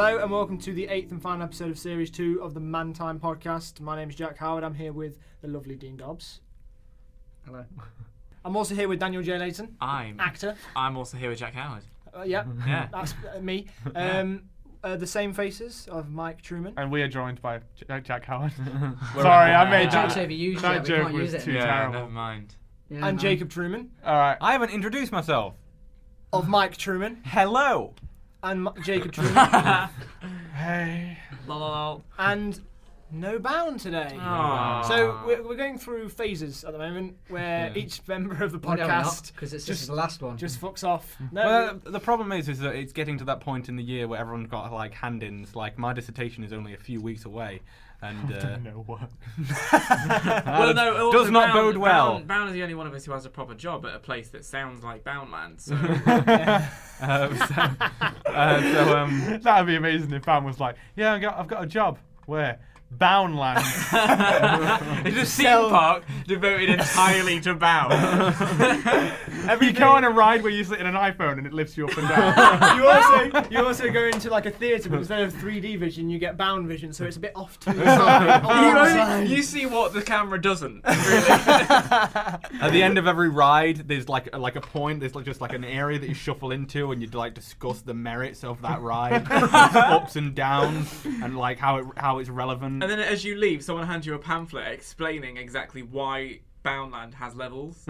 Hello and welcome to the 8th and final episode of Series 2 of the Man Time podcast. My name is Jack Howard. I'm here with the lovely Dean Dobbs. Hello. I'm also here with Daniel J. Layton, actor. I'm also here with Jack Howard. Yeah, that's me. The same faces of Mike Trueman. And we are joined by Jack Howard. Sorry, I made Jack's overused that joke was too terrible. Never mind. Yeah, and Jacob Trueman. Alright. I haven't introduced myself. Of Mike Trueman. Hello. And Jacob Trueman. Hey. And no Bown today. Aww. So we're going through phases at the moment where each member of the podcast because it's just the last one. just fucks off. No, Well, the problem is that it's getting to that point in the year where everyone's got like hand-ins. Like my dissertation is only a few weeks away, and No work. Well, no, also does not bode well. Bown is the only one of us who has a proper job at a place that sounds like Bownland. So That'd be amazing if Bown was like, yeah, I've got a job. Where? Bownland. it's a theme park devoted entirely to Bown. You go on a ride where you sit in an iPhone and it lifts you up and down. you also go into like a theatre, but instead of 3D vision, you get Bound vision, so it's a bit off to the side. You see what the camera doesn't. Really. at the end of every ride, there's like a point. There's just like an area that you shuffle into, and you like discuss the merits of that ride, ups and downs, and like how it's relevant. And then as you leave, someone hands you a pamphlet explaining exactly why Bownland has levels.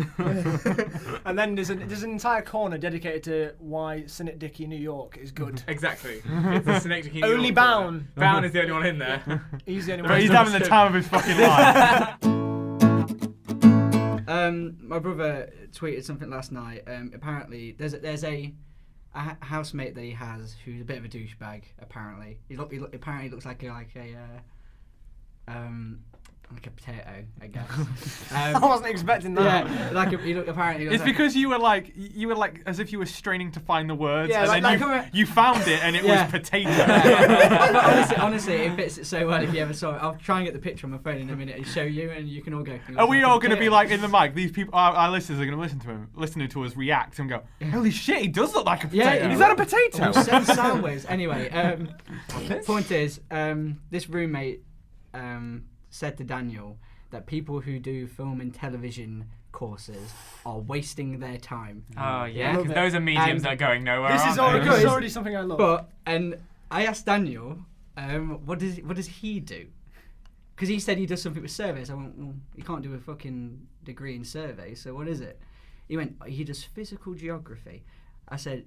And then there's an entire corner dedicated to why Synecdoche, New York is good. Exactly. It's a Synecdoche, New York Only Bown. Bown is the only one in there. He's the only one. But he's having the time of his fucking life. My brother tweeted something last night. Apparently, there's a housemate that he has who's a bit of a douchebag. Apparently, apparently looks like a potato, I guess. I wasn't expecting that. Yeah, apparently. It's because you were like as if you were straining to find the words, Yeah, and then you found it, and it was potato. honestly, it fits so well. If you ever saw it, I'll try and get the picture on my phone in a minute and show you, and you can all go. Are we all going to be like in the mic? These people, our listeners, are going to listen to us react and go, "Holy shit, he does look like a potato! Yeah, is that a potato?" Send sound waves. Anyway, point is, this roommate said to Daniel that people who do film and television courses are wasting their time. Oh yeah, because those are mediums that are going nowhere. This is already something I love. And I asked Daniel, what does he do? Because he said he does something with surveys. I went, well, you can't do a fucking degree in surveys, so what is it? He went, he does physical geography. I said,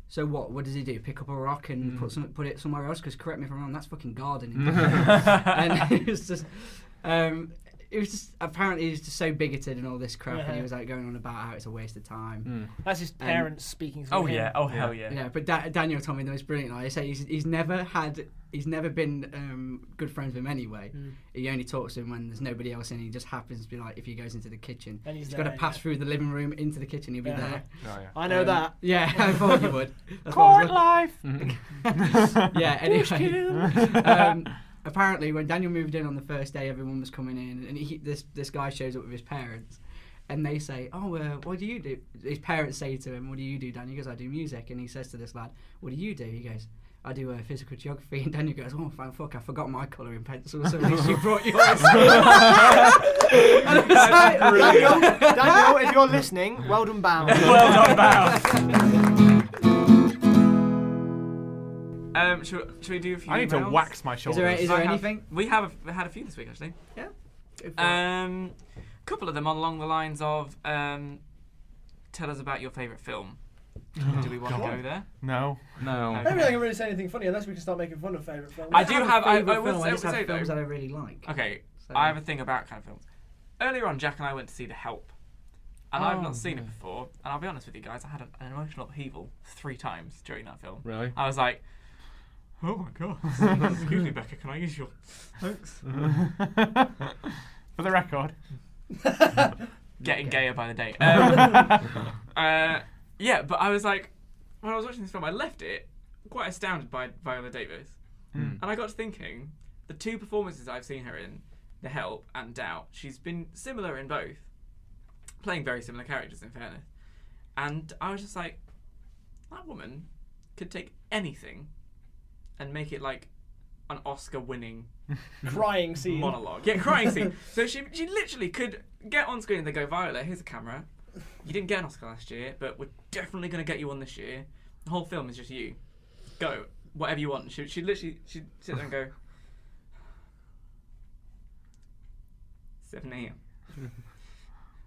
so what does he do? Pick up a rock and put it somewhere else? Because correct me if I'm wrong, that's fucking gardening. And it was just apparently he's just so bigoted and all this crap, and he was like going on about how it's a waste of time. That's his parents speaking through Oh him. yeah, hell yeah. Yeah, but Daniel told me the most brilliant lie. He said he's never been good friends with him anyway. He only talks to him when there's nobody else in. He just happens to be like, if he goes into the kitchen, he's got to pass through the living room into the kitchen. He'll be there. Oh, yeah. I know that. Yeah, I thought you would. Court life. Yeah. Anyway, apparently when Daniel moved in on the first day, everyone was coming in, and this guy shows up with his parents. And they say, what do you do? His parents say to him, what do you do, Dan? He goes, I do music. And he says to this lad, what do you do? He goes, I do physical geography. And Daniel goes, oh, fuck, I forgot my colouring pencil, so at least you brought yours. Daniel, if you're listening, well done, Bown. Well done, Bown. Should we do a few I need to emails? wax my shoulders. Is there anything? We had a few this week actually. Yeah. Couple of them along the lines of tell us about your favourite film. Do we want to go there? No. I don't think I can really say anything funny unless we can start making fun of favourite films. I do have. I I would just have say films though. that I really like. Okay, So- I have a thing about kind of films. Earlier on, Jack and I went to see The Help, and I've not seen it before. And I'll be honest with you guys, I had an emotional upheaval 3 times during that film. Really? I was like, oh my god. Excuse me, Becca, can I use your... Thanks. For the record. Getting gayer by the day. Yeah, but I was like, when I was watching this film, I left it quite astounded by Viola Davis. And I got to thinking, the 2 performances I've seen her in, The Help and Doubt, she's been similar in both, playing very similar characters in fairness. And I was just like, that woman could take anything and make it like an Oscar-winning Crying scene. monologue. Yeah, crying scene. So she literally could get on screen and they go, Viola, here's a camera. You didn't get an Oscar last year, but we're definitely going to get you one this year. The whole film is just you. Go, whatever you want. She'd sit there and go, 7 a.m.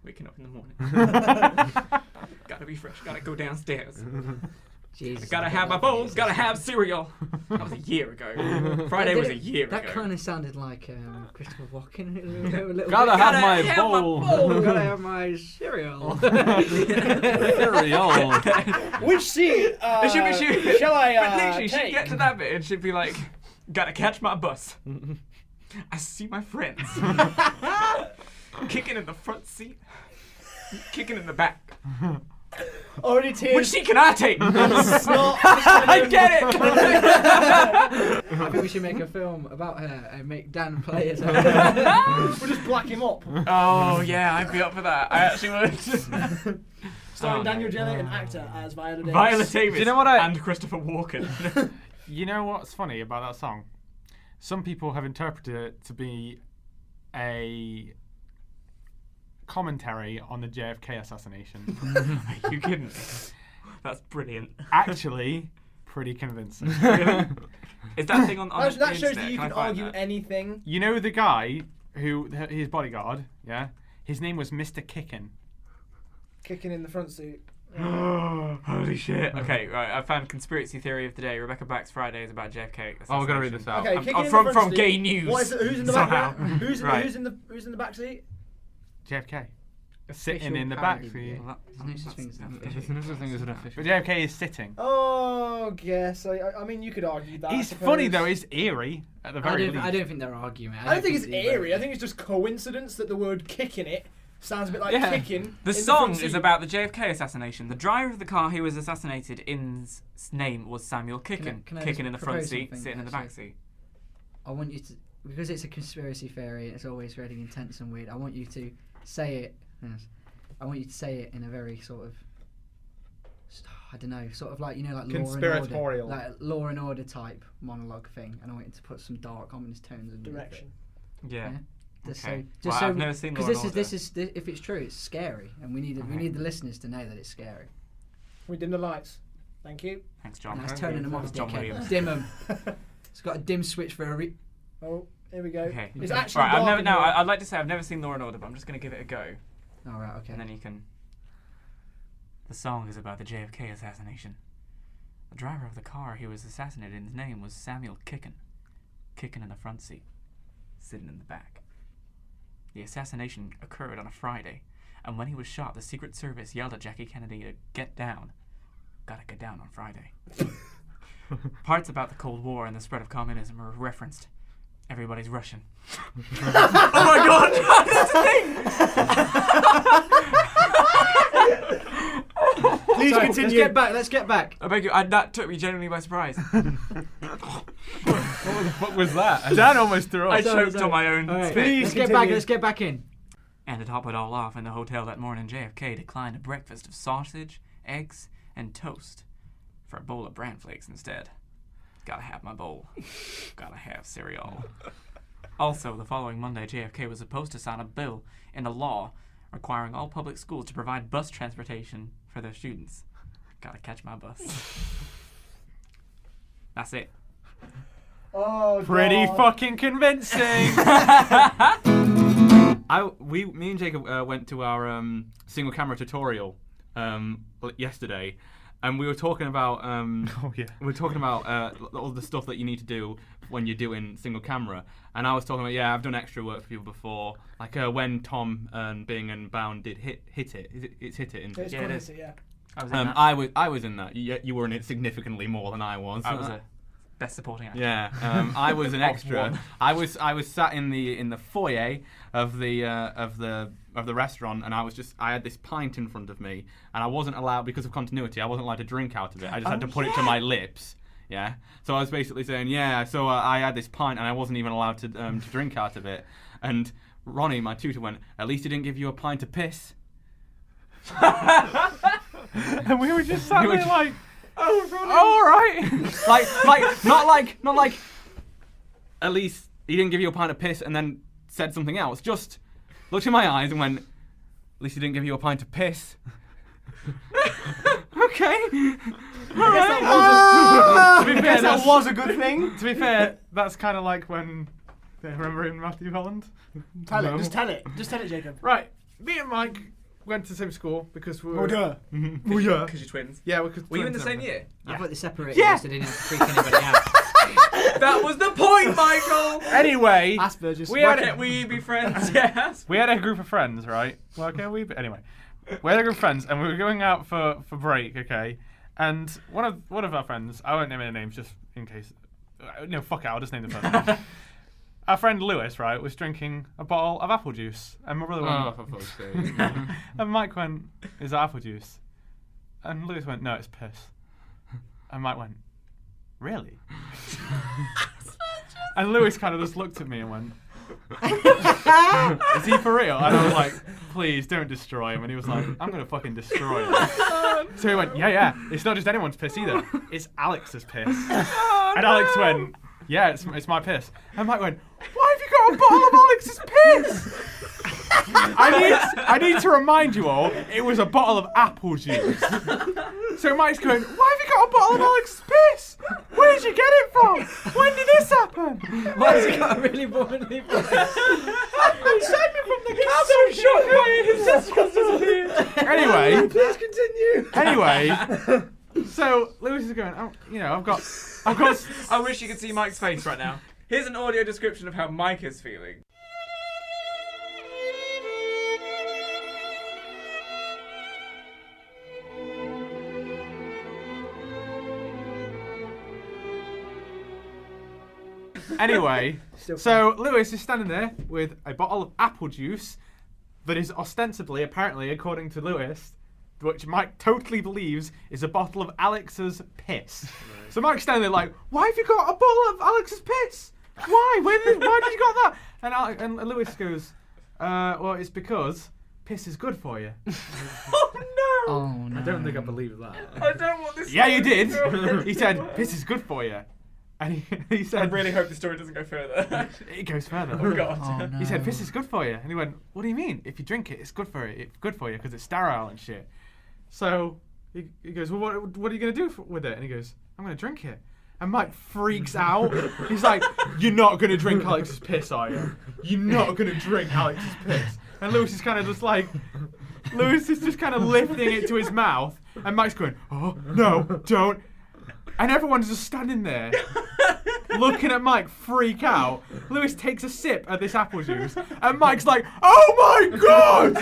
Waking up in the morning. Gotta be fresh. Gotta go downstairs. Jesus. Gotta have my bowls. Gotta have cereal. That was a year ago. Friday was a year ago. That kind of sounded like Christopher Walken. A little Gotta bit. have my bowl. Gotta have my cereal. Cereal. Which scene shall I But literally, she'd take? get to that bit and she'd be like, gotta catch my bus. I see my friends. Kicking in the front seat. Kicking in the back. Already tears. Which seat can I take? Snot. I get it! I think we should make a film about her and make Dan play as her. We'll just black him up. Oh, yeah, I'd be up for that. I actually would. Starring Oh, Daniel no. Jenner and actor as Viola Davis. Viola Davis Do you know what and Christopher Walken. You know what's funny about that song? Some people have interpreted it to be a commentary on the JFK assassination. Are you kidding me? That's brilliant. Actually, pretty convincing. Really? Is that thing on That the shows internet? that you Can I can find argue that? anything. You know the guy who, his bodyguard, yeah? His name was Mr. Kickin. Kicking in the front seat. Holy shit. Okay, right. I found conspiracy theory of the day. Rebecca Black's Friday is about JFK. Oh, we're gonna read this out. Okay, I'm kicking in the from front seat. Gay News. What is it? Who's in the somehow. back? Who's in the back seat? JFK. Official Sitting in the back parody, seat. yeah. There's no such thing as that. There's no thing as an official. But JFK is sitting. Oh, guess. I mean, you could argue that. I It's suppose. funny though, it's eerie at the very least. I don't think they're arguing. I don't think it's eerie. I think it's just coincidence that the word "kicking" it sounds a bit like Yeah. kicking. The in song front is seat. about the JFK assassination. The driver of the car who was assassinated in's name was Samuel Kickin. Can I Kicking just in the front propose seat, something, sitting in the back actually? seat. I want you to, because it's a conspiracy theory, it's always really intense and weird. I want you to say it. Yes, I want you to say it in a very sort of, I don't know, sort of like, you know, like Conspiratorial. Law and Order type monologue thing. And I want you to put some dark, ominous tones in Direction. Yeah. Just Okay. so, Well, I've never seen Law because and this is if it's true, it's scary, and we need the listeners to know that it's scary. We dim the lights. Thank you. Thanks, John. Nice turning them off, John dickhead. Williams. Dim them. It's got a dim switch for a. Oh, here we go. Okay. It's actually Right, dark in here. I'd like to say I've never seen Law and Order, but I'm just going to give it a go. All right, okay. And then you can. The song is about the JFK assassination. The driver of the car who was assassinated, his name was Samuel Kickin. Kicking in the front seat, sitting in the back. The assassination occurred on a Friday, and when he was shot, the Secret Service yelled at Jackie Kennedy to get down. Gotta get down on Friday. Parts about the Cold War and the spread of communism are referenced. Everybody's Russian. Oh my god! That's the thing! Please Sorry, continue. Let's get back. I beg you, that took me genuinely by surprise. What the fuck was that? Dan almost threw I up. choked on my own All right, spit. Please let's continue. get back in. And to top it all off, in the hotel that morning, JFK declined a breakfast of sausage, eggs, and toast for a bowl of bran flakes instead. Gotta have my bowl. Gotta have cereal. Also, the following Monday, JFK was supposed to sign a bill into law requiring all public schools to provide bus transportation for their students. Gotta catch my bus. That's it. Oh, Pretty God. fucking convincing. Me and Jacob went to our single camera tutorial yesterday, and we were talking about we were talking about all the stuff that you need to do when you're doing single camera, and I was talking about I've done extra work for people before, like when Tom and Bing and Bown did hit it. It's hit it. Isn't it? It's Yeah, good, it isn't it? Yeah. I was in that. I was in that. You were in it significantly more than I was. I was a best supporting actor. Yeah, I was an Of extra. one. I was sat in the foyer of the restaurant, and I had this pint in front of me, and I wasn't allowed, because of continuity, I wasn't allowed to drink out of it. I just had to put it to my lips. Yeah, so I was basically saying, so I had this pint, and I wasn't even allowed to drink out of it. And Ronnie, my tutor, went, "At least he didn't give you a pint of piss." And we were just sat We were there like, All right. not like. At least he didn't give you a pint of piss and then said something else. Just looked in my eyes and went, "At least he didn't give you a pint of piss." Okay. To be fair, that was a good thing. To be fair, that's kind of like when. Remember in Matthew Holland? Tell No. it. Just tell it. Just tell it, Jacob. Right. Me and Mike went to the same school because we were. Oh, duh. Oh, yeah. Because you're twins. Yeah, Were you in the same year? I thought they separated Yeah. us, so they didn't have to freak anybody out. That was the point, Michael! Anyway, Asperger's. we Why had can't we be friends? Yes. we had a group of friends, right? Well, can we? Anyway, we had a group of friends, and we were going out for break, okay? And one of our friends, I won't name any names just in case. No, fuck it, I'll just name the first one. Our friend Lewis, right, was drinking a bottle of apple juice, and my brother went, Oh, for fuck's sake. and Mike went, "Is that apple juice?" And Lewis went, "No, it's piss." And Mike went, "Really?" And Lewis kind of just looked at me and went, "Is he for real?" And I was like, "Please don't destroy him." And he was like, "I'm gonna fucking destroy him." So he went, "Yeah, it's not just anyone's piss either. It's Alex's piss." And Alex went, "Yeah, it's my piss." And Mike went, "Why have you got a bottle of Alex's piss?" I need to remind you all, it was a bottle of apple juice. So Mike's going, "Why have you got a bottle of Alex's piss? Where did you get it from? When did this happen?" Why has he got a really boring voice? He sent me from the cab. So shocked by it. His testicles disappeared. Anyway. Please continue. Anyway. So Lewis is going, "Oh, you know, I've got. I wish you could see Mike's face right now. Here's an audio description of how Mike is feeling. Anyway, so Lewis is standing there with a bottle of apple juice that is ostensibly, apparently, according to Lewis, which Mike totally believes is a bottle of Alex's piss. Right. So Mike's standing there like, "Why have you got a bottle of Alex's piss? Why? Why did you got that?" And Lewis goes, "Well, it's because piss is good for you." Oh no! Oh no. I don't think I believe that. I don't want this. Yeah, you story did. to go. He said, "Piss is good for you." And he I said, really hope the story doesn't go further. "It goes further." Oh god. Oh, no. He said, "Piss is good for you." And he went, "What do you mean? If you drink it, it's good for it. It's good for you because it's sterile and shit." So he goes, "Well, what are you going to do with it?" And he goes, "I'm going to drink it." And Mike freaks out. He's like, "You're not going to drink Alex's piss, are you? You're not going to drink Alex's piss." And Lewis is kind of just like, Lewis is just kind of lifting it to his mouth. And Mike's going, "Oh, no, don't." And everyone's just standing there, looking at Mike freak out. Lewis takes a sip of this apple juice, and Mike's like, "Oh my god!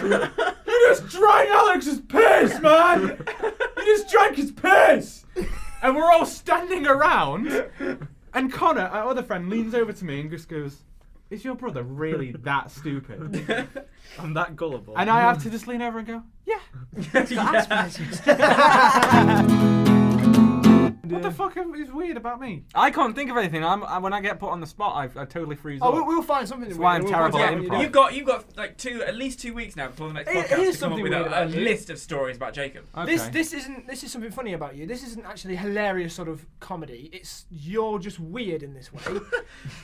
You just drank Alex's piss, man! You just drank his piss!" And we're all standing around, and Connor, our other friend, leans over to me and just goes, "Is your brother really that stupid?" I'm that gullible. And I have to just lean over and go, "Yeah." What the fuck is weird about me? I can't think of anything. When I get put on the spot, I totally freeze Oh, up. we'll find something. That's why I'm terrible at improv. You've got like at least 2 weeks now before the next podcast Here's to come up something with weird a about you. list of stories about Jacob. Okay. This is something funny about you. This isn't actually hilarious sort of comedy. You're just weird in this way.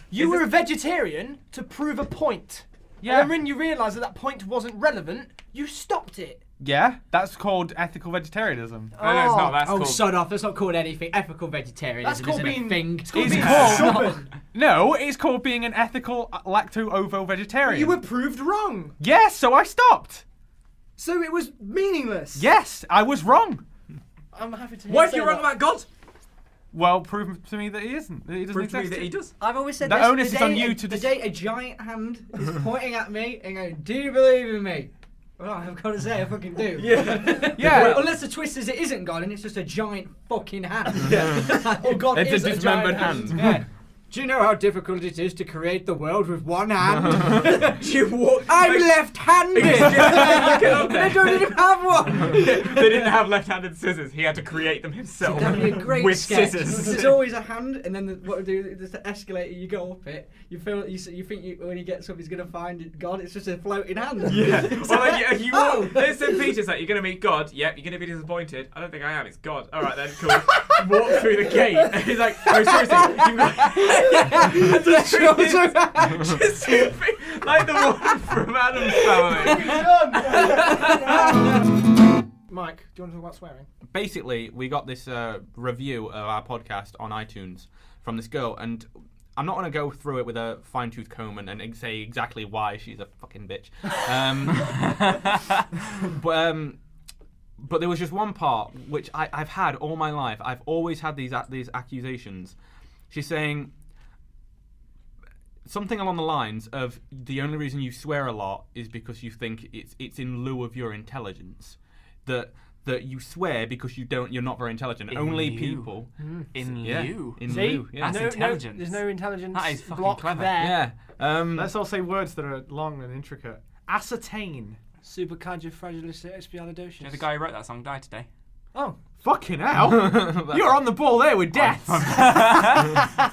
You were a vegetarian to prove a point. Yeah. And then when you realised that point wasn't relevant, you stopped it. Yeah, that's called ethical vegetarianism. No, it's not. That's Oh, called. sod off. That's not called anything. Ethical vegetarianism That's called isn't being- a thing. It's called It's being called- stubborn. No, it's called being an ethical lacto-ovo vegetarian. You were proved wrong. Yes, so I stopped. So it was meaningless. Yes, I was wrong. I'm happy to hear What you if say you're wrong that. about God? Well, prove to me that he isn't. That he doesn't Prove to me exist. that he does. I've always said The this. onus the is on day you a- to The dis- day a giant hand is pointing at me and going, "Do you believe in me?" Well, I've got to say, I fucking do. Yeah. Yeah. Well, unless the twist is it isn't God and it's just a giant fucking hand. Yeah. Or God It's a is dismembered giant hand. Yeah. Do you know how difficult it is to create the world with one hand? I'm left-handed! I don't even have one! They didn't have left-handed scissors. He had to create them himself. That'd be a great with sketch. scissors. There's always a hand, and then what do you do? There's the escalator. You go up it. You feel you think when he gets up, he's gonna find God. It's just a floating hand. Yeah. Well, you walk. There's St. Peter's like, you're gonna meet God. Yep. You're gonna be disappointed. I don't think I am. It's God. All right then. Cool. Walk through the gate. And he's like, no, seriously. You've got... just like the one from Adam's Family. Mike, do you want to talk about swearing? Basically, we got this review of our podcast on iTunes from this girl, and I'm not going to go through it with a fine-tooth comb and say exactly why she's a fucking bitch. But there was just one part which I've had all my life. I've always had these accusations. She's saying something along the lines of the only reason you swear a lot is because you think it's in lieu of your intelligence. That you swear because you're not very intelligent. Only people in lieu. In See? lieu. Yeah. That's intelligence. There's no intelligence That is fucking block clever. there. Yeah. Let's all say words that are long and intricate. Ascertain. Supercalifragilisticexpialidocious. You know, the guy who wrote that song died today. Oh. Fucking hell. You're on the ball there with death.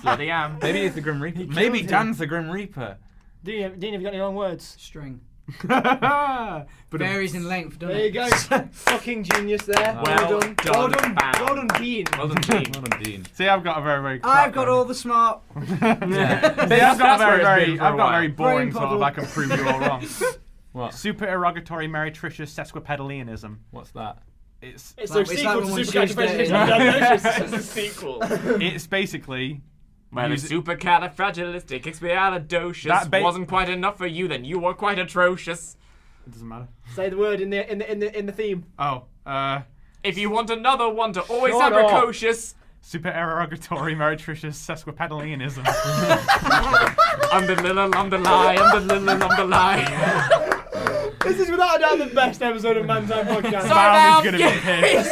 Bloody am. Maybe it's the Grim Reaper. Maybe Dan's the Grim Reaper. Dean, have you got any long words? String. But Varies in length, doesn't There you it? go. Fucking genius there. Well done. done, Well done. Bown. Well done, Dean. Well done, Dean. Well done, Dean. See, I've got a very, very. I've got all the smart. Yeah. See, I've got That's a where very, it's been very, for a I've got a while. very boring Brain sort of. puddle. I can prove you all wrong. What? Supererogatory meretricious sesquipedalianism. What's that? It's It's Like- the it's sequel like to when Tuesday- Supercalifragilisticexpialidocious. It's a sequel. it's basically. Well, the Music- supercalifragilisticexpialidocious That wasn't quite enough for you, then you were quite atrocious. It doesn't matter. Say the word in the theme. Oh, If you want another one to always Shut sound up. precocious, supererogatory meretricious sesquipedalianism. underlie. This is without a doubt the best episode of Man's Time Podcast. Bown is gonna be pissed.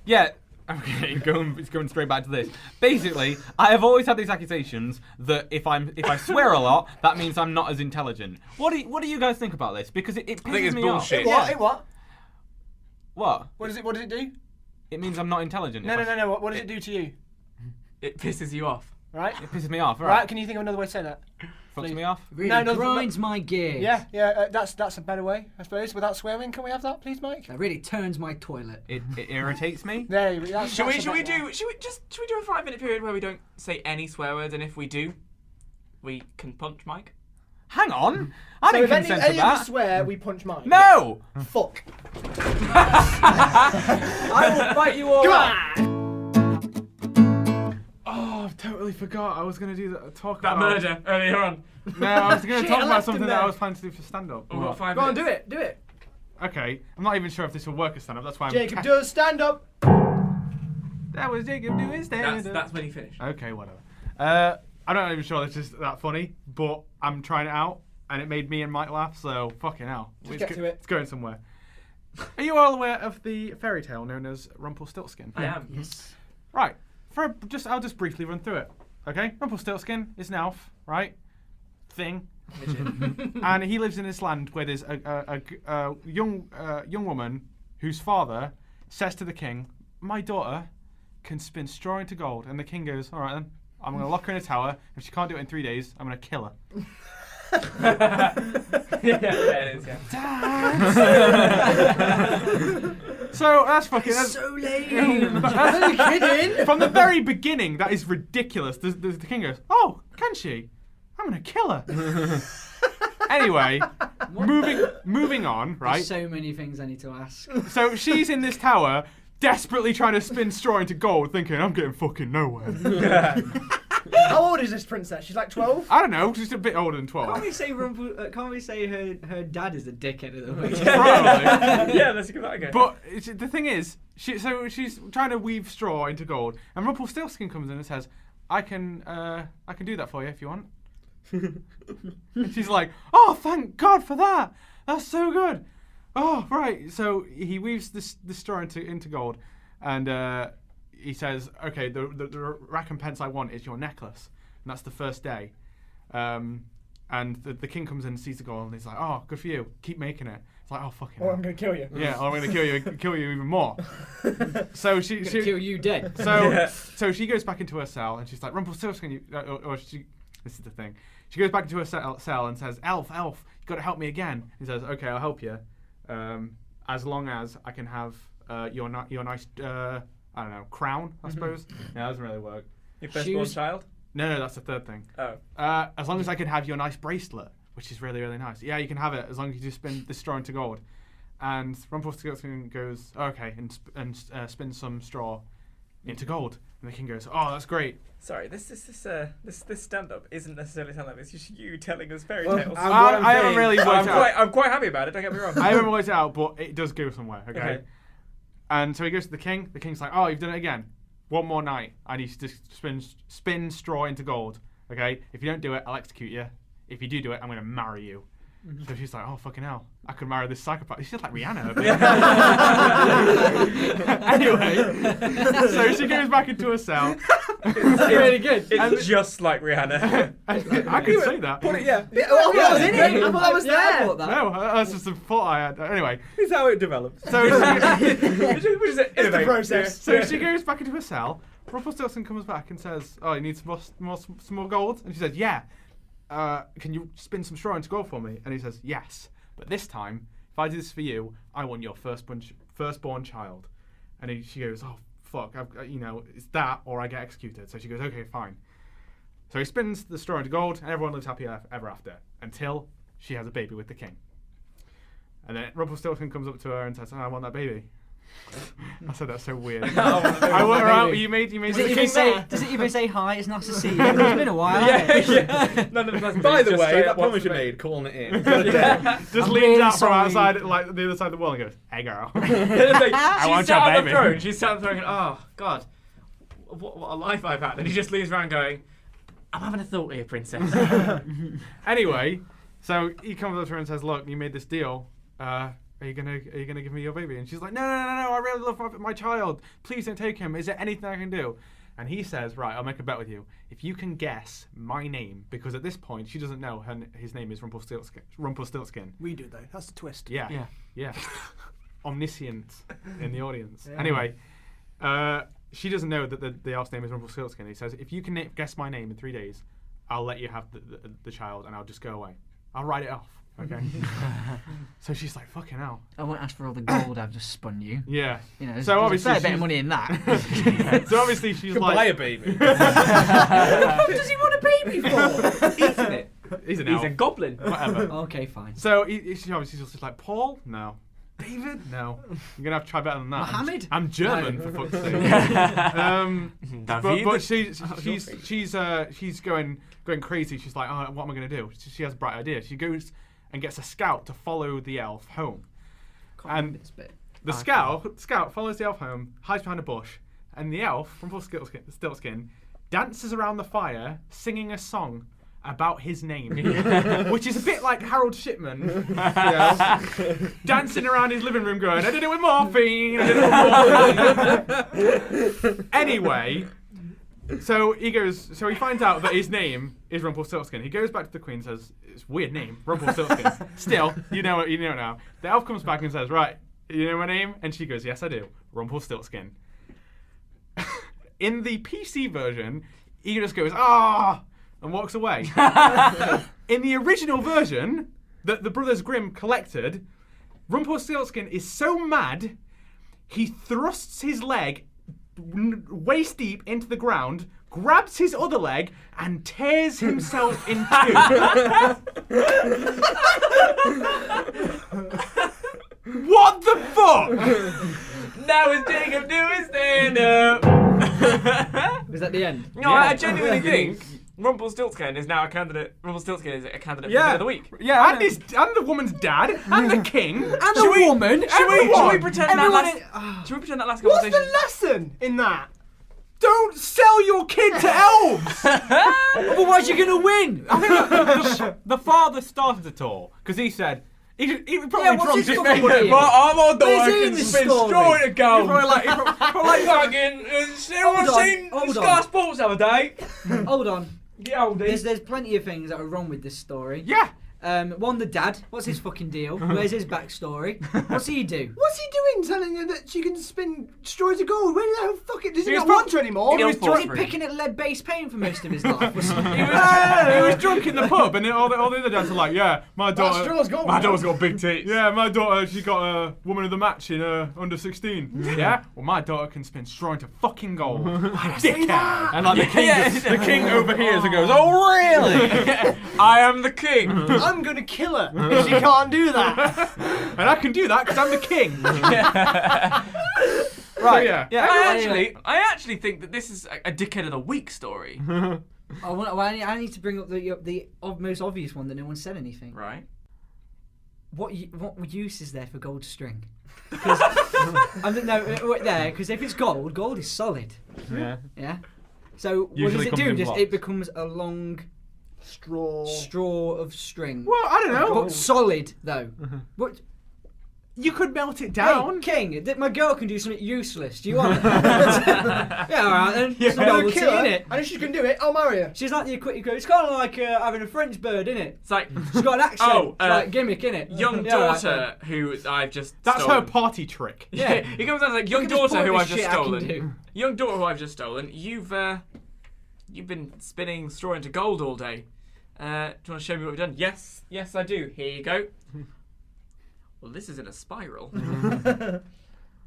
Yeah. Okay, it's going straight back to this. Basically, I have always had these accusations that if I swear a lot, that means I'm not as intelligent. What do you guys think about this? Because it pisses think it's me bullshit. off. What? What? What does it do? It means I'm not intelligent. No. if I- What does it do to you? It pisses you off. Right? It pisses me off. Right? Right? Can you think of another way to say that? Fucks please. me off. Really No, grinds my gears. Yeah. That's a better way, I suppose. Without swearing, can we have that, please, Mike? That really turns my toilet. It irritates me. There you go. Should we do a 5-minute period where we don't say any swear words, and if we do, we can punch Mike? Hang on. I So didn't if any consent of to us that. swear, we punch Mike. No. Fuck. I will fight you all. Come up. on! Oh, I've totally forgot. I was gonna do that. Talk That about murder earlier on. No, I was gonna Shit, talk I about left something him that I there. was planning to do for stand-up. We've got 5 Go on, minutes. do it. Okay, I'm not even sure if this will work as stand-up. That's why I'm. Jacob does stand up. That was Jacob doing stand-up. That's when he finished. Okay, whatever. I'm not even sure this is that funny, but I'm trying it out, and it made me and Mike laugh. So fucking hell, Just get to it. It's going somewhere. Are you all aware of the fairy tale known as Rumpelstiltskin? I am. Yes. Right. I'll just briefly run through it. Okay. Rumpelstiltskin is an elf, right? Thing. And he lives in this land where there's a young woman whose father says to the king, "My daughter can spin straw into gold." And the king goes, "All right then, I'm going to lock her in a tower. If she can't do it in 3 days, I'm going to kill her." Yeah, it is. Yeah. So that's fucking. That's, So lame. Are you kidding? From the very beginning, that is ridiculous. The king goes, "Oh, can she? I'm gonna kill her." Anyway, moving on, right? There's so many things I need to ask. So she's in this tower, desperately trying to spin straw into gold, thinking, "I'm getting fucking nowhere." How old is this princess? She's like 12? I don't know, she's a bit older than 12. Can't we say her dad is the dickhead of the week? Probably. Yeah, let's give that a go. But the thing is, she's trying to weave straw into gold, and Rumpelstiltskin comes in and says, I can do that for you if you want." And she's like, "Oh, thank God for that! That's so good." Oh, right. So he weaves the straw into gold, and he says, okay, the recompense I want is your necklace, and that's the first day. And the king comes in and sees the gold, and he's like, oh, good for you. Keep making it. It's like, oh, fucking hell. Or I'm going to kill you. Yeah, or I'm going to kill you even more. So she Kill you dead. So she goes back into her cell, and she's like, Rumpelstiltskin, this is the thing. She goes back into her cell and says, Elf, you got to help me again. He says, okay, I'll help you, as long as I can have your nice, I don't know, crown, I suppose. Yeah, that doesn't really work. Your firstborn child? No, that's the third thing. Oh. As long as I can have your nice bracelet, which is really, really nice. Yeah, you can have it as long as you spin this straw into gold. And Rumpelstiltskin goes, okay, and spins some straw into gold. And the king goes, oh, that's great. Sorry, this stand-up isn't necessarily sound like this. It's just you telling us fairy tales. I haven't really worked it out. I'm quite happy about it. Don't get me wrong. I haven't worked it out, but it does go somewhere. Okay. And so he goes to the king. The king's like, oh, you've done it again. One more night. I need to spin straw into gold. Okay. If you don't do it, I'll execute you. If you do it, I'm going to marry you. So she's like, oh, fucking hell. I could marry this psychopath. She's just like Rihanna. Anyway, so she goes back into her cell. It's really good. It's just like Rihanna. I could say that. Yeah. I was in it. I was there. I thought that. No, that's just a thought I had. Anyway. This is how it develops. So It's the process. So she goes back into her cell. Rumpelstiltskin comes back and says, oh, you need some more gold? And she says, yeah. Can you spin some straw into gold for me? And he says, yes. But this time, if I do this for you, I want your firstborn child. And she goes, oh, fuck. It's that or I get executed. So she goes, okay, fine. So he spins the straw into gold, and everyone lives happy ever after, until she has a baby with the king. And then Rumpelstiltskin comes up to her and says, oh, I want that baby. I said that's so weird. I want her out. You made does it even say hi? It's nice to see you. It's been a while. None of us. By the way, that promise you made, calling it in. Just leans out from outside, like the other side of the wall, and goes, "Hey, girl, I want your baby." Throne. She's sat on the throne. Oh God, what a life I've had. And he just leaves around going, "I'm having a thought here, princess." Anyway, so he comes up to her and says, "Look, you made this deal. Are you gonna give me your baby?" And she's like, no, I really love my child. Please don't take him. Is there anything I can do? And he says, right, I'll make a bet with you. If you can guess my name, because at this point she doesn't know his name is Rumpelstiltskin. We do though. That's the twist. Yeah. Omniscient in the audience. Yeah. Anyway, she doesn't know that the elf's name is Rumpelstiltskin. He says, if you can guess my name in 3 days, I'll let you have the child, and I'll just go away. I'll write it off. Okay. So she's like, fucking hell. I won't ask for all the gold I've just spun you. Yeah. So obviously there's a fair bit of money in that. So obviously she's like, buy a baby. What does he want a baby for? Eating it. He's an He's elf. a goblin. Whatever. Okay, fine. So she's obviously just like, Paul? No. David? No. You're gonna have to try better than that. Mohammed? I'm German, for fuck's sake. But she's going crazy. She's like, oh, what am I gonna do? She has a bright idea. She goes and gets a scout to follow the elf home. And the scout follows the elf home, hides behind a bush, and the elf, Rumpelstiltskin, dances around the fire, singing a song about his name, which is a bit like Harold Shipman, dancing around his living room going, I did it with morphine, Anyway, so he finds out that his name is Rumpelstiltskin. He goes back to the queen and says, it's a weird name, Rumpelstiltskin. Still, you know it now. The elf comes back and says, right, you know my name? And she goes, yes, I do, Rumpelstiltskin. In the PC version, he just goes, and walks away. In the original version that the Brothers Grimm collected, Rumpelstiltskin is so mad, he thrusts his leg waist deep into the ground, grabs his other leg, and tears himself in two. What the fuck? Now is Jacob doing stand-up. Was that the end? No, I genuinely think Rumpelstiltskin is now a candidate. Rumpelstiltskin is a candidate for of the week. Yeah, and the woman's dad, and the king, and the woman. Should we pretend that last What's conversation? the lesson in that? Don't sell your kid to elves! Otherwise you're going to win! I think the father started it all, because he said, He probably Yeah, what's drunk his his fucking mate. deal? But I'm on the Where's he I in can this spin story? straw in a goal. Probably like, Fucking, everyone seen hold Sky on. Sports the other day? Hold on. Get oldie. There's plenty of things that are wrong with this story. yeah. One, the dad. What's his fucking deal? Where's his backstory? What's he do? What's he doing telling her that she can spin straws of gold? Where the hell fuck it? Does he He not was want her anymore? He Was was he picking at lead-based paint for most of his life? Was he? He was drunk in the pub, and then all the other dads are like, "Yeah, my daughter, straw's gold. My daughter's got big tits. yeah, my daughter, she got a woman of the match in under 16. Yeah, well, my daughter can spin straw into fucking gold. Dickhead. And like the king overhears and goes, "Oh really?" I am the king. I'm gonna kill her if she can't do that. And I can do that because I'm the king. Right. yeah. I actually think that this is a dickhead of the week story. I need to bring up the most obvious one that no one said anything. Right. What use is there for gold string? Because because if it's gold is solid. Yeah. Yeah. So Usually what does comes it do? in Just blocks. it becomes a long straw of string. Well, I don't know. But solid though. What? You could melt it down. Hey, King, my girl can do something useless. Do you want it? Yeah, alright then. I'm Some gonna novelty, kill her, innit? and if she can do it, I'll marry her. She's like the equipment. It's kind of like having a French bird, innit? It's like She's got an accent. Oh, like gimmick, innit? young Yeah, alright daughter who I've just That's stolen. her party trick. Yeah, he comes out like young Look at this daughter who pointless I've just shit I can stolen. do. Young daughter who I've just stolen. You've been spinning straw into gold all day. Do you want to show me what we've done? Yes, I do. Here you go. Well, this is in a spiral.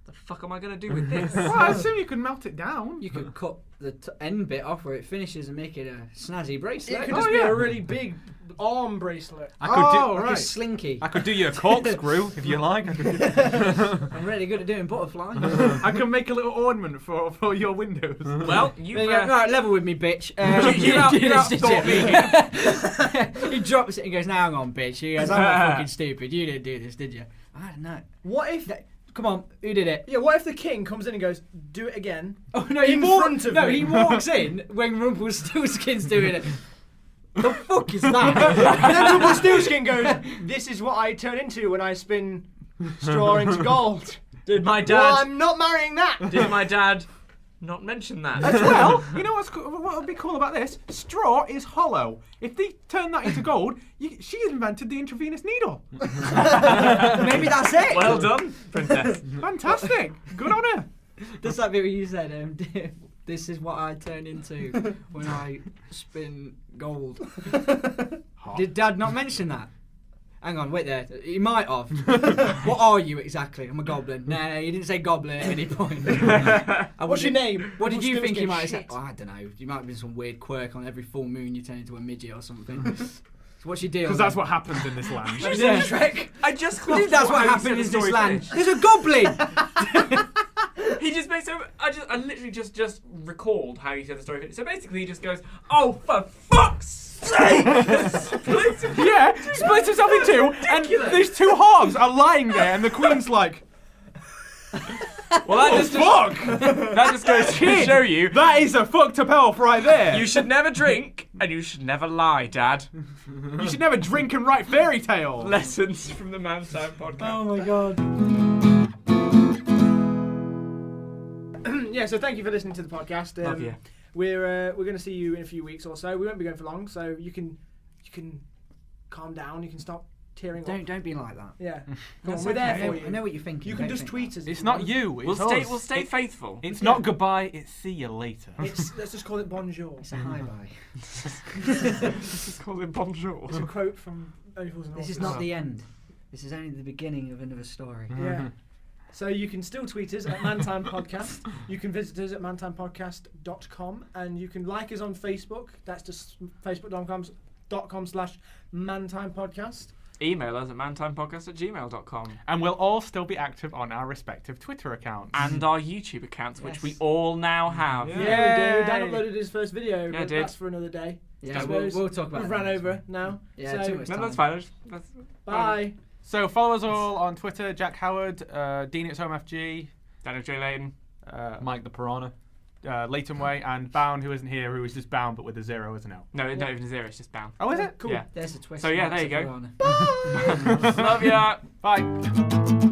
The fuck am I gonna do with this? Well, I assume you could melt it down. You could cut the end bit off where it finishes and make it a snazzy bracelet. It could just be a really big arm bracelet. I could do. like a right. slinky. I could do you a corkscrew if you like. I'm really good at doing butterflies. I can make a little ornament for your windows. Well, you've Right, level with me, bitch. you outthought me. He drops it and goes, "Now hang on, bitch." He goes, "I'm not fucking stupid. You didn't do this, did you?" I don't know. What if? Come on, who did it? Yeah, what if the king comes in and goes, "Do it again"? Oh no, In front of me. he walks in when Rumpelstiltskin's doing it. The fuck is that? And then Rumpelstiltskin goes, "This is what I turn into when I spin straw into gold." Did my Well, dad? I'm not marrying that. Did my dad not mention that? As well, you know what would be cool about this? Straw is hollow. If they turn that into gold, she invented the intravenous needle. Maybe that's it. Well done, princess. Fantastic. Good on her. That's like what you said. This is what I turn into when I spin gold. Did Dad not mention that? Hang on, wait there. He might have. What are you exactly? I'm a goblin. No, you didn't say goblin at any point. What's your name? What did you think you might have said? Shit. Oh, I don't know. You might have been some weird quirk on every full moon you turn into a midget or something. So what's your deal? Because that's what happens in this land. Yeah. Shrek. I just I think that's what happened in this land. There's a goblin! He just makes so. I literally just recalled how he said the story. So basically, he just goes, "Oh, for fuck's sake!" Splits him. Yeah, splits himself in two, and these two halves are lying there, and the queen's like, Well, that just that just goes to show you that is a fucked up elf right there. you should never drink and you should never lie, Dad. You should never drink and write fairy tales. Lessons from the Man Time podcast. Oh my god. Yeah, so thank you for listening to the podcast. Love you. We're going to see you in a few weeks or so. We won't be going for long, so you can calm down. You can stop tearing up. Don't be like that. Yeah, come on, That's we're there okay. for you. I know what you're thinking. You can Don't just think tweet that. us. It's not you. It's We'll us. stay faithful. It's not goodbye. It's see you later. Let's just call it bonjour. It's a high bye. This is called it bonjour. It's a quote from Only Fools and This is Horses. not the end. This is only the beginning of another story. Yeah. So you can still tweet us at Mantime Podcast. You can visit us at mantimepodcast.com, and you can like us on Facebook. That's just facebook.com/mantimepodcast. Email us at mantimepodcast@gmail.com. And we'll all still be active on our respective Twitter accounts. And our YouTube accounts, which Yes. we all now have. Yeah, we do. Dan uploaded his first video, Yeah, I but did. that's for another day. Yeah, I we'll suppose talk about We've that ran next over one. now. Yeah, so, too much No, time. that's fine. That's bye. So follow us all on Twitter, Jack Howard, Dean It's Home FG, Daniel J. Layton. Mike the Piranha. Layton way, and Bown, who isn't here, who is just Bown but with a 0 as an L. No, not even a 0. It's just Bown. Oh, is it? Cool. Yeah. There's a twist. So, yeah, Marks there you of go. your honour. Love ya. Bye.